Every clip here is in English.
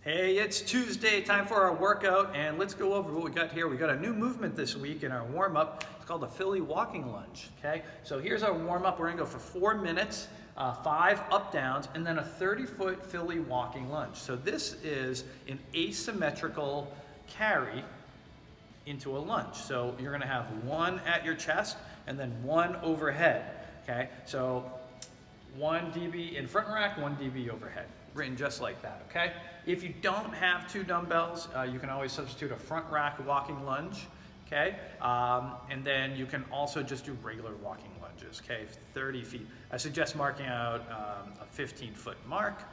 Hey, it's Tuesday, time for our workout, and let's go over what we got here. We got a new movement this week in our warm-up. It's called the Philly walking lunge, okay? So here's our warm-up. We're gonna go for 4 minutes, 5 up-downs, and then a 30-foot Philly walking lunge. So this is an asymmetrical carry into a lunge. So you're gonna have one at your chest and then one overhead, okay? So 1 dB in front rack, 1 dB overhead, written just like that, okay? If you don't have 2 dumbbells, you can always substitute a front rack walking lunge, okay? And then you can also just do regular walking lunges, okay? 30 feet. I suggest marking out a 15-foot mark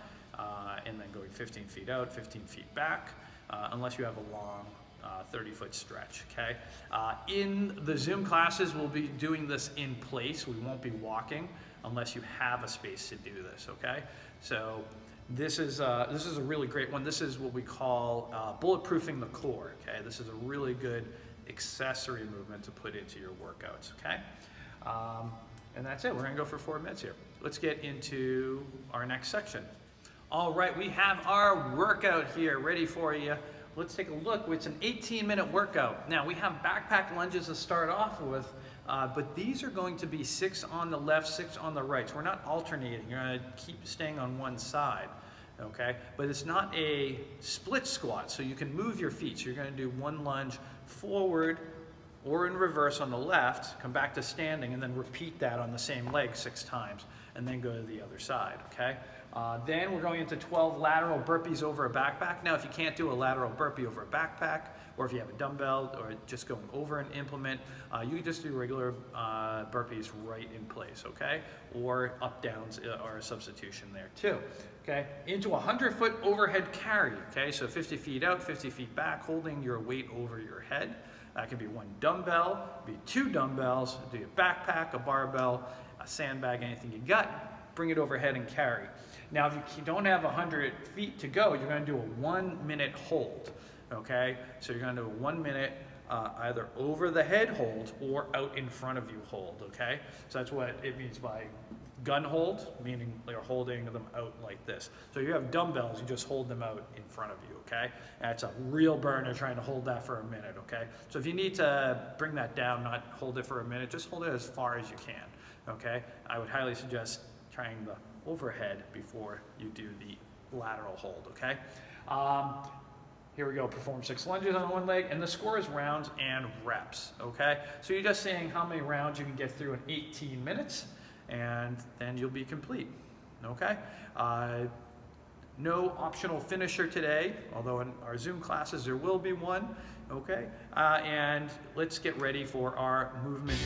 and then going 15 feet out, 15 feet back, unless you have a long 30-foot stretch, okay? In the Zoom classes, we'll be doing this in place. We won't be walking unless you have a space to do this, okay? So this is a really great one. This is what we call bulletproofing the core, okay? This is a really good accessory movement to put into your workouts, okay? And that's it. We're gonna go for 4 minutes here. Let's get into our next section. All right, we have our workout here ready for you. Let's take a look. It's an 18-minute workout. Now, we have backpack lunges to start off with, but these are going to be 6 on the left, 6 on the right. So we're not alternating. You're going to keep staying on one side, okay? But it's not a split squat, so you can move your feet. So you're going to do one lunge forward or in reverse on the left, come back to standing, and then repeat that on the same leg 6 times, and then go to the other side, okay? Then we're going into 12 lateral burpees over a backpack. Now, if you can't do a lateral burpee over a backpack, or if you have a dumbbell, or just going over an implement, you can just do regular burpees right in place, okay? Or up downs are a substitution there too, okay? Into a 100-foot overhead carry, okay? So 50 feet out, 50 feet back, holding your weight over your head. That can be 1 dumbbell, be 2 dumbbells, do a backpack, a barbell, a sandbag, anything you got, bring it overhead and carry. Now, if you don't have 100 feet to go, you're gonna do a 1-minute hold, okay? So you're gonna do a 1 minute either over the head hold or out in front of you hold, okay? So that's what it means by gun hold, meaning you're holding them out like this. So you have dumbbells, you just hold them out in front of you, okay? That's a real burner trying to hold that for a minute, okay? So if you need to bring that down, not hold it for a minute, just hold it as far as you can, okay? I would highly suggest trying the overhead before you do the lateral hold, okay? Here we go, perform 6 lunges on one leg, and the score is rounds and reps, okay? So you're just saying how many rounds you can get through in 18 minutes, and then you'll be complete, okay? No optional finisher today, although in our Zoom classes there will be one, okay? And let's get ready for our movement.